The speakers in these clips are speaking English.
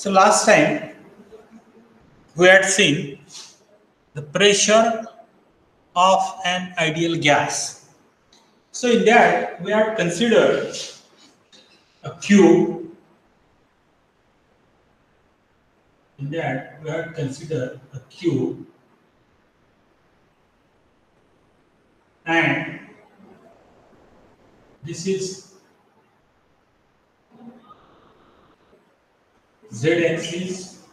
So last time we had seen the pressure of an ideal gas. So in that we had considered a cube. In that we had considered a cube and this is z-axis,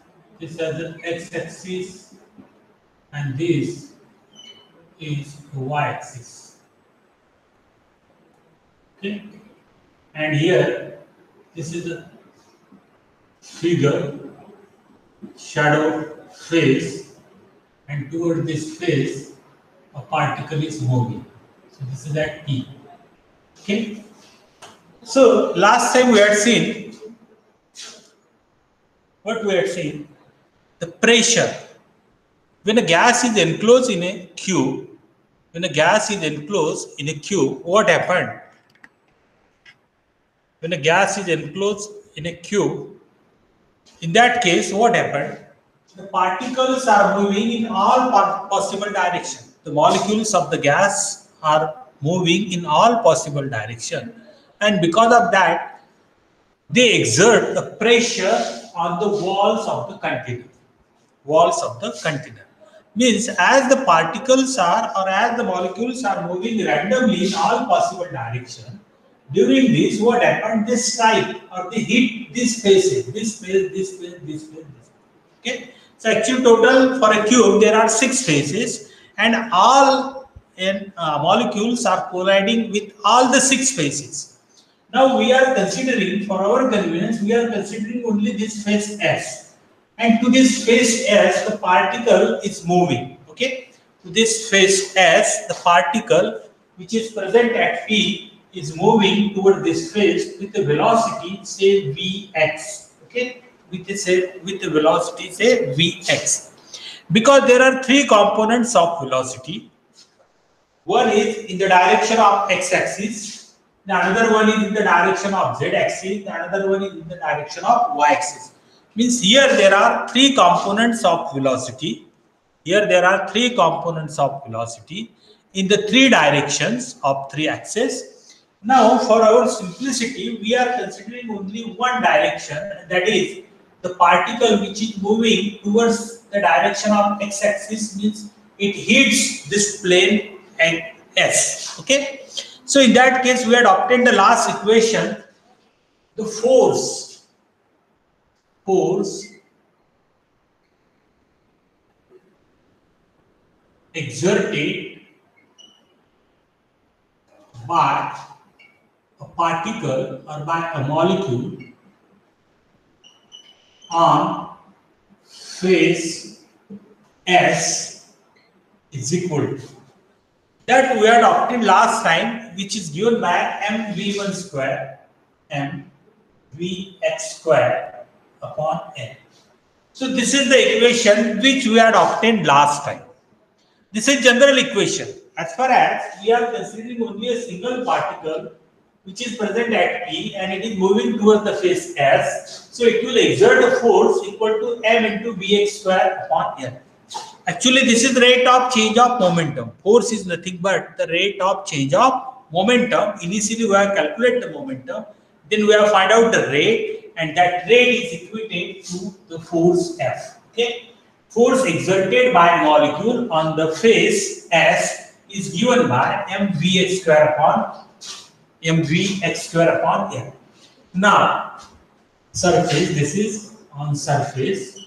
this has an x-axis, and this is the y-axis. Okay, and here this is a figure, shadow face, and toward this face a particle is moving. So this is at P. Okay. So last time we had seen what we had seen, the pressure. When a gas is enclosed in a cube, what happened? When a gas is enclosed in a cube, in that case, what happened? The particles are moving in all possible directions. The molecules of the gas are moving in all possible directions, and because of that, they exert the pressure on the walls of the container. Means as the particles are or as the molecules are moving randomly in all possible directions, during this what happened? They strike or they hit these faces, this face. Okay. So actually total for a cube there are 6 faces, and all molecules are colliding with all the 6 faces. Now we are considering, for our convenience, we are considering only this face S. And to this face S, the particle is moving. Okay, to this face S, the particle which is present at P is moving toward this face with a velocity, say Vx. Okay, with the velocity, say Vx. Because there are 3 components of velocity. One is in the direction of x-axis, the another one is in the direction of z-axis, the another one is in the direction of y-axis. Means here there are 3 components of velocity. In the 3 directions of 3 axes. Now for our simplicity, we are considering only one direction, that is the particle which is moving towards the direction of x-axis, means it hits this plane and S. Okay. So in that case, we had obtained the last equation, the force exerted by a particle or by a molecule on face S is equal to that we had obtained last time, which is given by mv1 square mvx square upon n. So this is the equation which we had obtained last time. This is general equation. As far as we are considering only a single particle which is present at P and it is moving towards the face S, so it will exert a force equal to m into Vx square upon n. Actually, this is the rate of change of momentum. Force is nothing but the rate of change of momentum. Initially, we have calculated the momentum, then we have find out the rate, and that rate is equivalent to the force F. Okay, force exerted by a molecule on the face S is given by mvx square upon n. Now, surface. This is on surface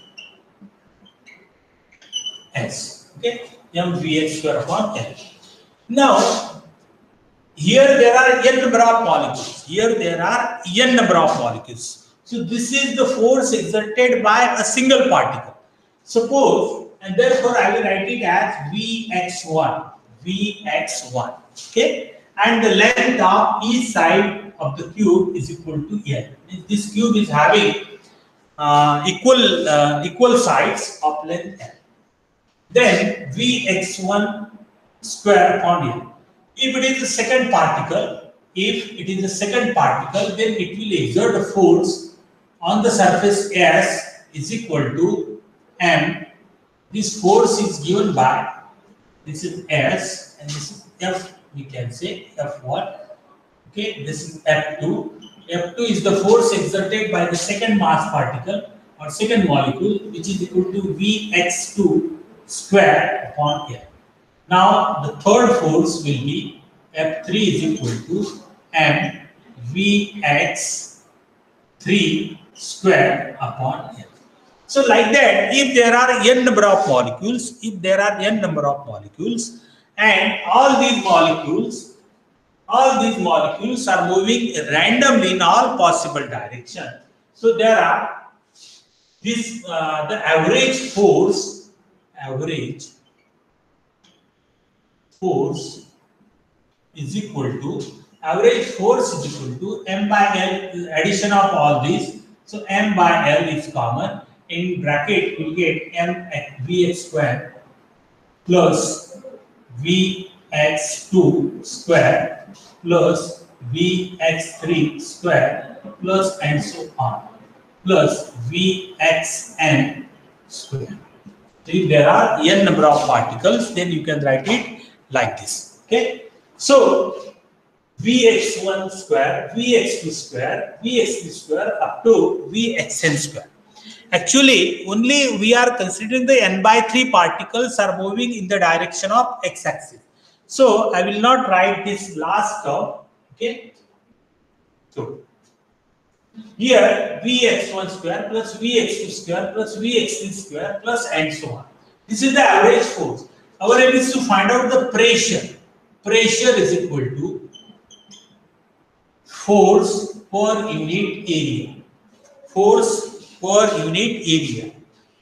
S. Okay, mvx square upon n. Now, here there are n number of molecules. So this is the force exerted by a single particle. Suppose, and therefore I will write it as Vx1. Okay, and the length of each side of the cube is equal to n. This cube is having equal sides of length n. Then Vx1 square upon n. If it is the second particle, then it will exert a force on the surface S is equal to m. This force is given by, this is S and this is F, we can say F1. Okay, this is F2. F2 is the force exerted by the second mass particle or second molecule, which is equal to Vx2 square upon L. Now the third force will be F3 is equal to m Vx3 square upon L. So like that, if there are n number of molecules, and all these molecules are moving randomly in all possible directions. So there are this the average force is equal to m by L, addition of all these. So m by L is common. In bracket, we get m at Vx square plus Vx2 square plus Vx3 square plus and so on plus Vxn square. So if there are n number of particles, then you can write it like this. Okay. So Vx1 square, Vx2 square, Vx3 square up to Vxn square. Actually, only we are considering the n by 3 particles are moving in the direction of x-axis. So I will not write this last term. Okay. So here Vx1 square plus Vx2 square plus Vx3 square plus and so on. This is the average force. Our aim is to find out the pressure. Pressure is equal to force per unit area.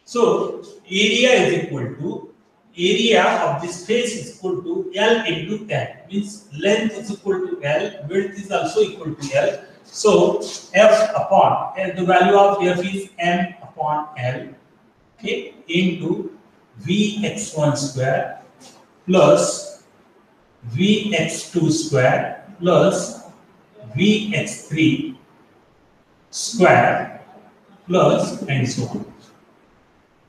So area is equal to, area of this space is equal to L into L. Means length is equal to L, width is also equal to L. So F upon L, the value of F is m upon L, okay, into Vx1 square plus Vx2 square plus Vx3 square plus and so on.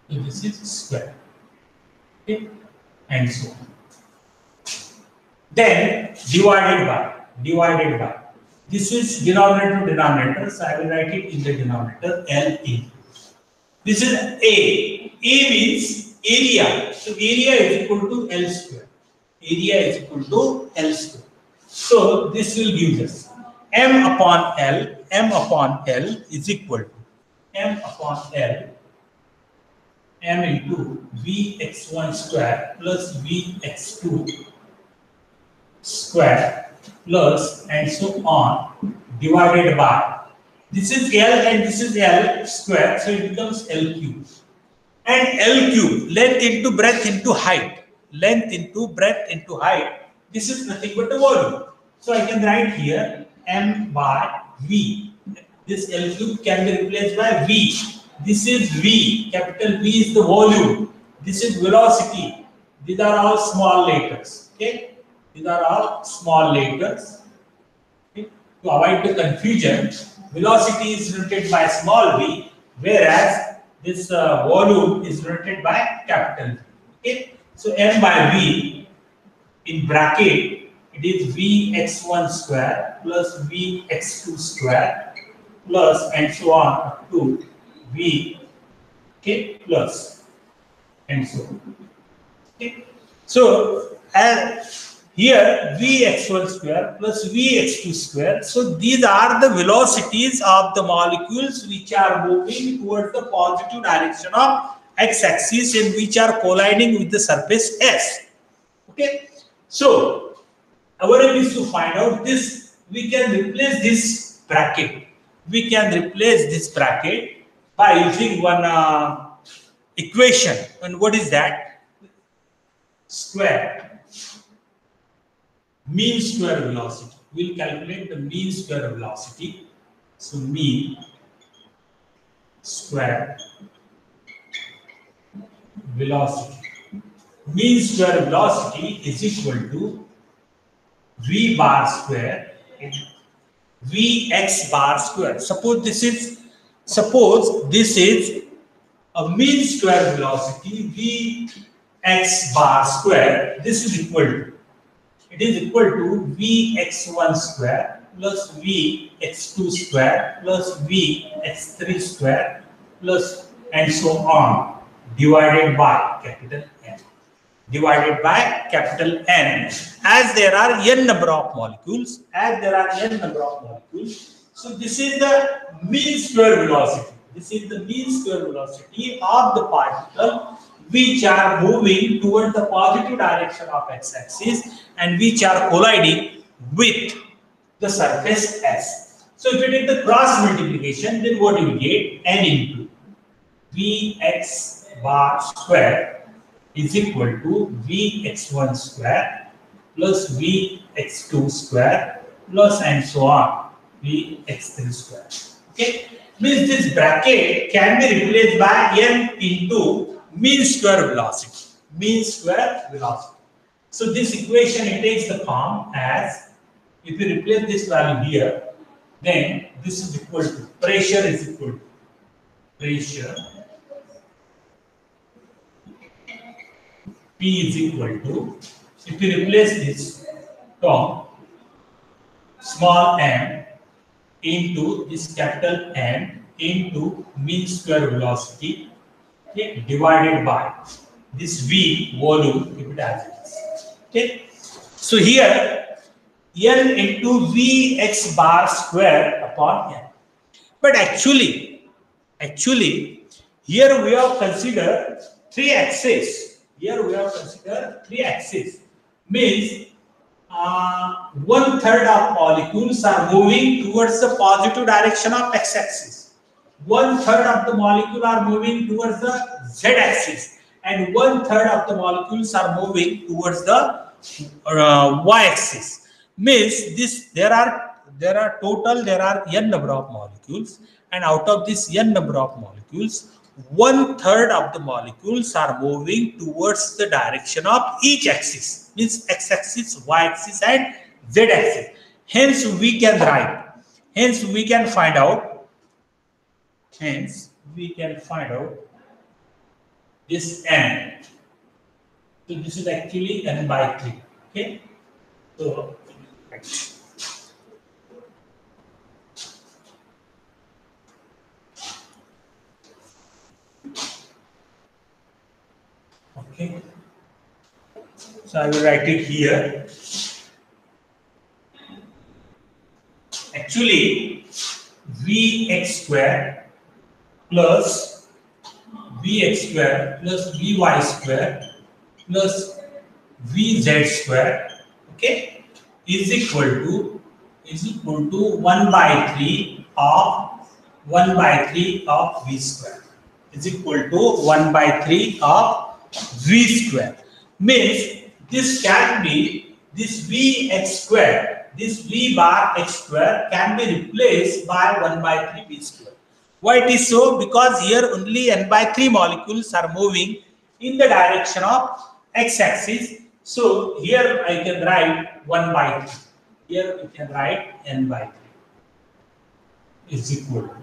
So this is square, okay, and so on. Then divided by. This is denominator to denominator, so I will write it in the denominator L in. This is A. A means area. So area is equal to L square. So this will give us m upon L is equal to m upon L, m into Vx1 square plus Vx2 square plus and so on divided by, this is L and this is L square, so it becomes L cube. And L cube, length into breadth into height. This is nothing but the volume. So I can write here m by V. This L cube can be replaced by V. This is V. Capital V is the volume. This is velocity. These are all small letters. Okay. These are all small letters. Okay. To avoid the confusion, velocity is denoted by small v, whereas this volume is denoted by capital V. Okay. So m by V in bracket, it is Vx1 square plus Vx2 square plus and so on up to V, okay, plus and so on. Okay. So here Vx1 square plus Vx2 square. So these are the velocities of the molecules which are moving towards the positive direction of x-axis and which are colliding with the surface S. Okay. So our aim is to find out this. We can replace this bracket. By using one equation. And what is that? Square. Mean square velocity. We will calculate the mean square velocity. So mean square velocity. Mean square velocity is equal to V bar square Vx bar square. Suppose this is a mean square velocity Vx bar square, this is equal to, it is equal to Vx1 square plus Vx2 square plus Vx3 square plus and so on, divided by capital N. Divided by capital N, as there are n number of molecules, so this is the mean square velocity. This is the mean square velocity of the particle which are moving towards the positive direction of x-axis and which are colliding with the surface S. So if you take the cross multiplication, then what you will get? N into Vx bar square is equal to Vx1 square plus Vx2 square plus and so on, Vx3 square. Okay, means this bracket can be replaced by n into mean square velocity. Mean square velocity. So this equation, it takes the form as, if you replace this value here, then this is equal to, pressure is equal to pressure P is equal to, if you replace this term, small m into this capital N into mean square velocity, okay, divided by this V volume, keep it as it is. Okay, so here N into Vx bar square upon N. But actually here we have considered three axes. Means 1/3 of molecules are moving towards the positive direction of x-axis. 1/3 of the molecules are moving towards the z-axis, and 1/3 of the molecules are moving towards the y-axis. Means this there are n number of molecules, and out of this n number of molecules, 1/3 of the molecules are moving towards the direction of each axis, means x-axis, y-axis and z-axis. Hence we can find out this n. So this is actually n by 3. Okay, so okay, so I will write it here. Actually, Vx square plus Vx square plus Vy square plus Vz square, okay, is equal to 1 by 3 of V square, is equal to 1 by 3 of V square. Means this can be, this Vx square, this V bar x square can be replaced by 1 by 3 V square. Why it is so? Because here only n by 3 molecules are moving in the direction of x-axis. So here I can write 1 by 3. Here you can write n by 3 is equal to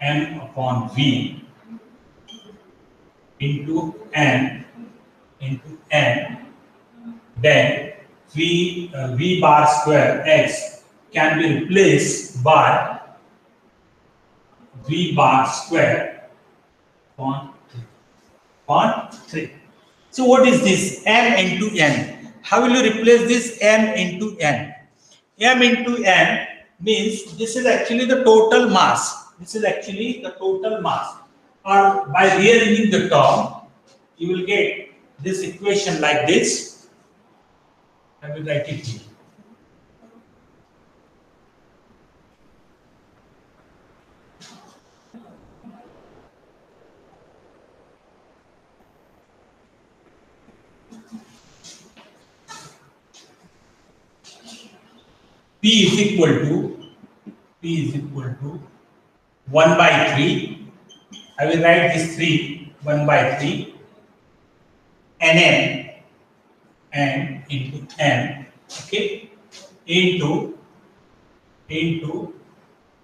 m upon V into n, then V bar square x can be replaced by V bar square upon 3. So what is this? M into n. How will you replace this m into n? M into n means this is actually the total mass. Or by rearranging the term, you will get this equation like this. I will write it here. P is equal to 1 by 3. I will write this 3, 1 by 3, Nn, n into n, okay, into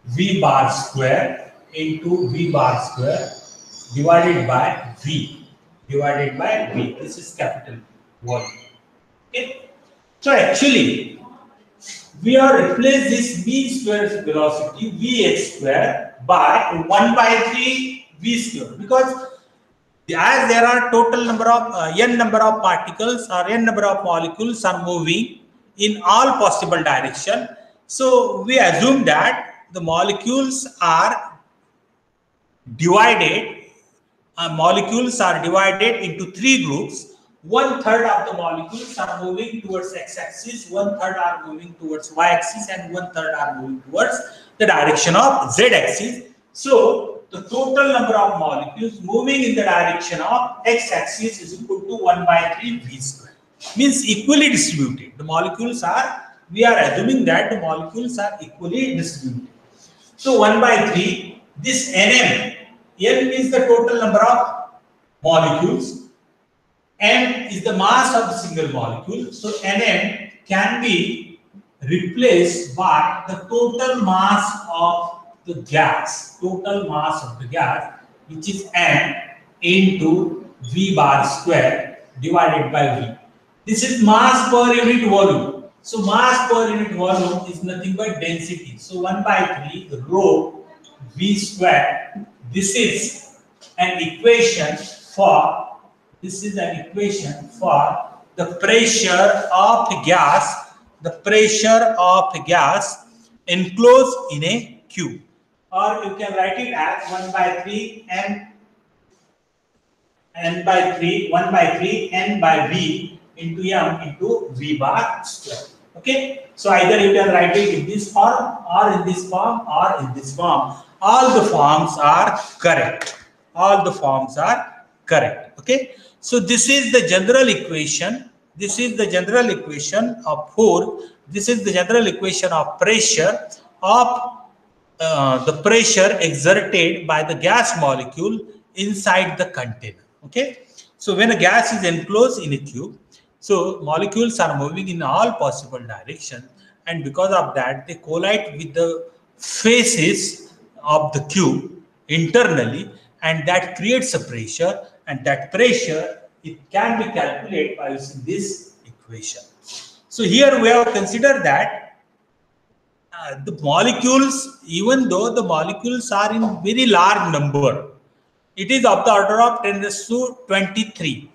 V bar square divided by V. Divided by V. This is capital volume. Okay. So actually, we are replace this mean square velocity Vx square by 1 by 3 V square, because as there are total number of n number of particles or n number of molecules are moving in all possible direction. So we assume that the molecules are divided into three groups. One third of the molecules are moving towards x-axis, one third are moving towards y-axis, and one third are moving towards the direction of z-axis. So the total number of molecules moving in the direction of x-axis is equal to 1 by 3 v square. Means equally distributed. The molecules are, we are assuming that the molecules are equally distributed. So 1 by 3, this Nm, N is the total number of molecules, M is the mass of the single molecule. So Nm can be replaced by the total mass of the gas, which is M into V bar square divided by V. This is mass per unit volume. So mass per unit volume is nothing but density. So 1 by 3 rho V square. This is an equation for the pressure of the gas, enclosed in a cube, or you can write it as 1 by 3 n by 3 n by v into m into v bar square. Okay, so either you can write it in this form or in this form or in this form. All the forms are correct. Okay, so this is the general equation. This is the general equation of pressure of the pressure exerted by the gas molecule inside the container. Okay, so when a gas is enclosed in a cube, so molecules are moving in all possible directions, and because of that they collide with the faces of the cube internally, and that creates a pressure, and that pressure, it can be calculated by using this equation. So here we have considered that the molecules, even though the molecules are in very large number, it is of the order of 10 raised to 23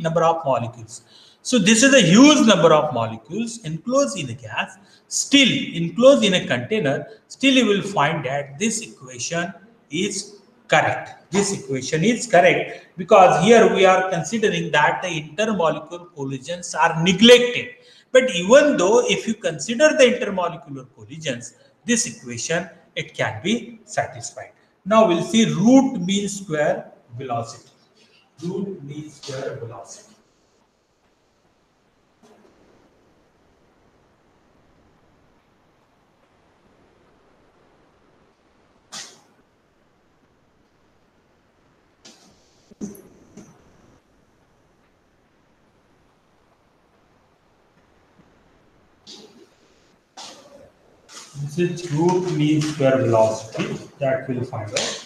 number of molecules. So this is a huge number of molecules enclosed in a gas, still enclosed in a container. Still you will find that this equation is correct. Because here we are considering that the intermolecular collisions are neglected. But even though if you consider the intermolecular collisions, this equation, it can be satisfied. Now we'll see root mean square velocity. This is root mean square velocity that we'll find out.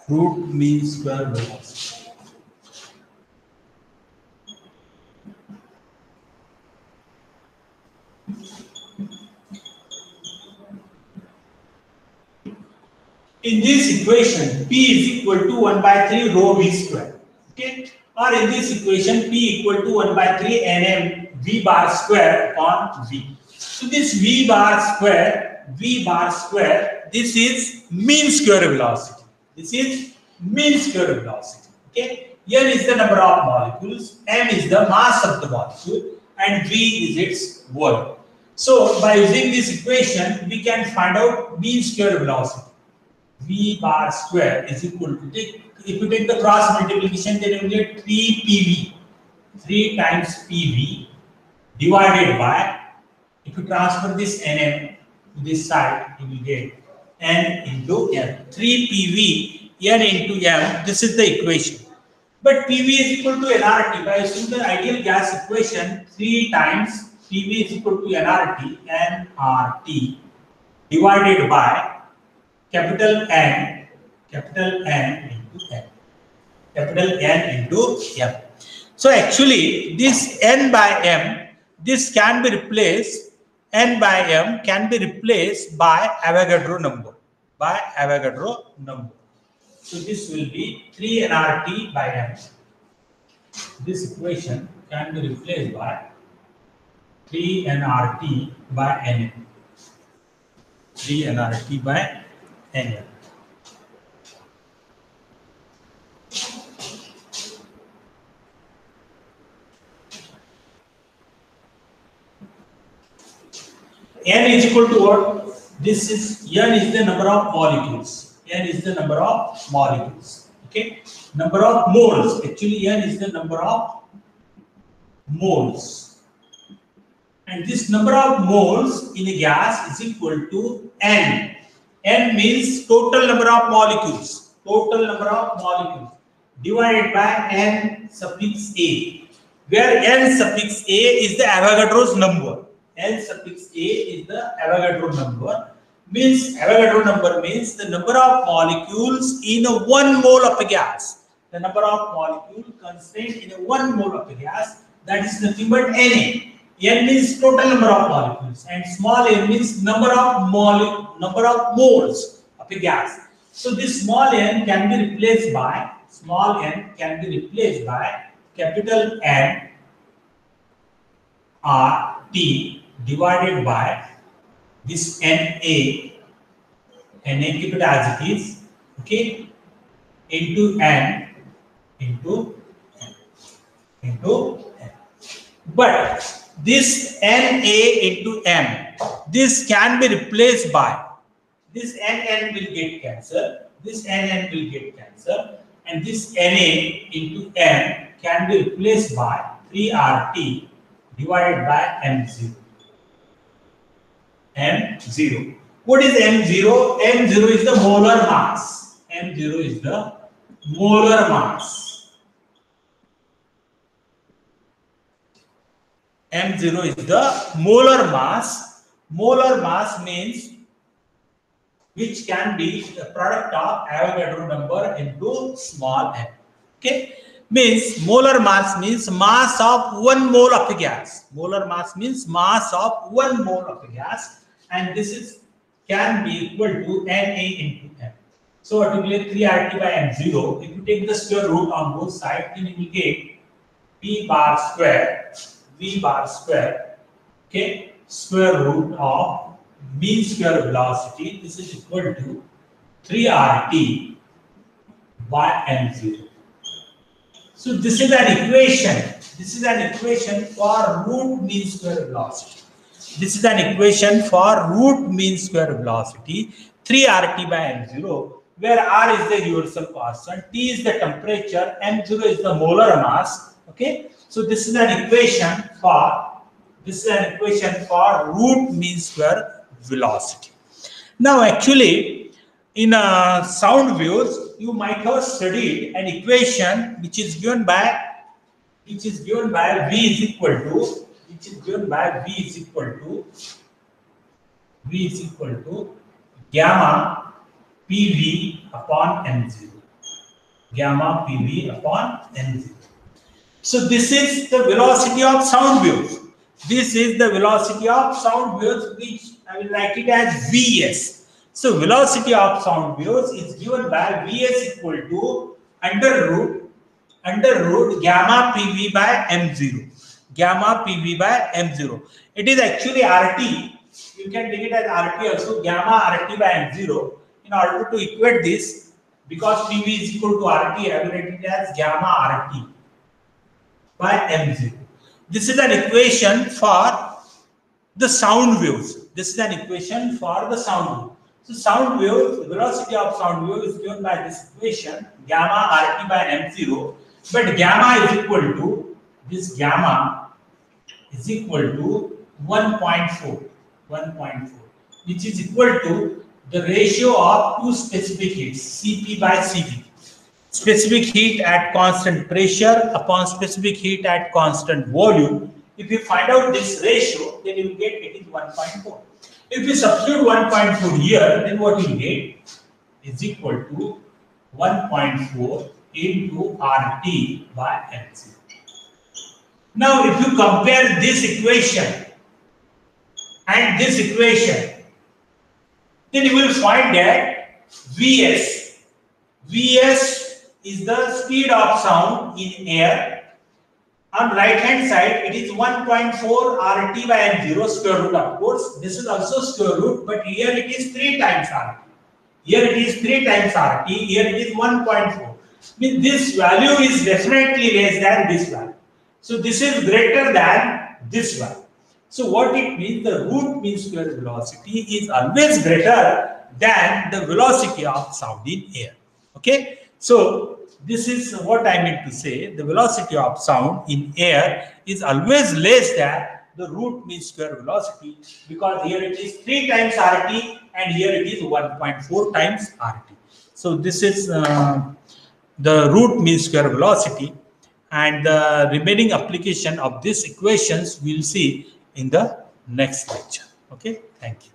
Root mean square velocity. In this equation, P is equal to 1 by 3 rho V square. Okay? Or in this equation, P equal to 1 by 3 Nm V bar square upon V. So this V bar square, this is mean square velocity. Okay? N is the number of molecules, M is the mass of the molecule, and V is its volume. So by using this equation, we can find out mean square velocity. V bar square is equal to, if you take the cross multiplication, then you will get 3 PV, 3 times PV divided by, if you transfer this Nm to this side, you will get N into N. 3 PV n into m. This is the equation. But PV is equal to nRT. By using the ideal gas equation, 3 times PV is equal to nRT divided by capital N into M. Capital N into M. So actually, this N by M, this can be replaced, N by M can be replaced by Avogadro number. So this will be 3 nRT by M. This equation can be replaced by 3 nRT by Nm. 3 nRT by Nm. N is equal to what? This is N is the number of molecules. N is the number of molecules. Okay, number of moles. Actually, N is the number of moles, and this number of moles in a gas is equal to N. N means total number of molecules. Total number of molecules divided by N suffix A, where N suffix A is the Avogadro's number. N suffix A is the Avogadro number. Avogadro number means the number of molecules in a 1 mole of a gas. The number of molecules contained in a 1 mole of a gas, that is nothing but Na. N means total number of molecules, and small n means number of moles of a gas. So this small n can be replaced by capital N RT divided by this Na, keep it as it is, okay, into N into N. But this Na into M, this can be replaced by this Nn will get cancelled, and this Na into M can be replaced by 3RT divided by M0. M0. What is M0? M0 is the molar mass. M0 is the molar mass. M0 is the molar mass. Molar mass means which can be the product of Avogadro number into small m. Okay, means molar mass means mass of 1 mole of a gas. Molar mass means mass of 1 mole of a gas, and this is can be equal to Na into M. So to get 3RT by M0, if you take the square root on both sides, then you will get V bar square, okay, square root of mean square velocity. This is equal to 3RT by M0. So this is an equation. For root mean square velocity. 3RT by M0, where R is the universal constant, T is the temperature, M0 is the molar mass. Okay, so this is an equation for root mean square velocity. Now, actually, in sound waves, you might have studied an equation which is given by V is equal to gamma PV upon M0. So this is the velocity of sound waves. Which I will write it as Vs. So velocity of sound waves is given by Vs equal to under root gamma PV by M0. It is actually RT. You can take it as RT also, gamma RT by M0. In order to equate this, because PV is equal to RT, I will write it as gamma RT by M0. This is an equation for the sound waves. So sound waves, velocity of sound wave is given by this equation, gamma RT by M0. But gamma is equal to 1.4, which is equal to the ratio of two specific heats, Cp by Cv. Specific heat at constant pressure upon specific heat at constant volume. If you find out this ratio, then you will get it is 1.4. If you substitute 1.4 here, then what you get is equal to 1.4 into RT by Mc. Now, if you compare this equation and this equation, then you will find that Vs is the speed of sound in air. On right hand side, it is 1.4 RT by M0 square root. Of course, this is also square root, but here it is 3 times RT. Here it is 3 times RT, here it is 1.4. Means this value is definitely less than this value. So this is greater than this value. So what it means, the root mean square velocity is always greater than the velocity of sound in air. Okay, so this is what I meant to say. The velocity of sound in air is always less than the root mean square velocity, because here it is 3 times RT and here it is 1.4 times RT. So this is the root mean square velocity, and the remaining application of these equations we will see in the next lecture. Okay, thank you.